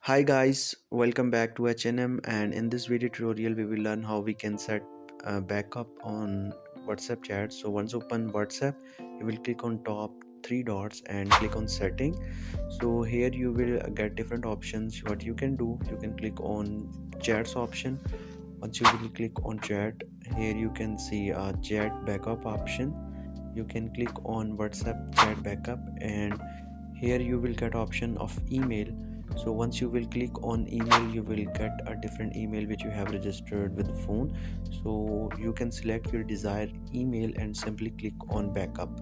Hi guys, welcome back to H&M, and in this video tutorial we will learn how we can set backup on WhatsApp chat. So once open WhatsApp, you will click on top three dots and click on setting. So here you will get different options. What you can do, you can click on chats option. Once you will click on chat, here you can see a chat backup option. You can click on WhatsApp chat backup, and here you will get option of email. So once you will click on email, you will get a different email which you have registered with the phone. So you can select your desired email and simply click on backup.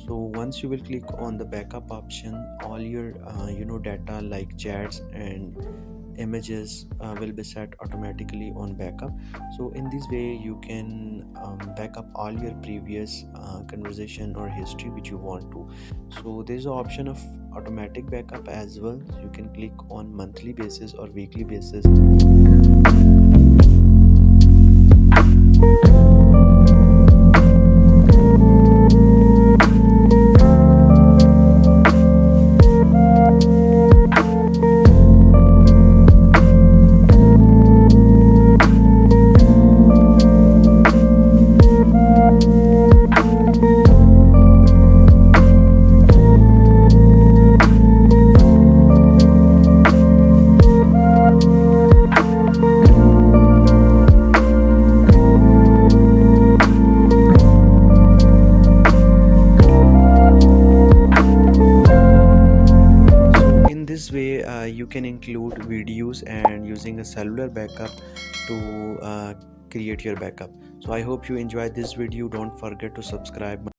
So once you will click on the backup option, all your data like chats and images will be set automatically on backup. So in this way you can back up all your previous conversation or history which you want to. So there's an option of automatic backup as well. You can click on monthly basis or weekly basis. In this way you can include videos and using a cellular backup to create your backup. So I hope you enjoyed this video. Don't forget to subscribe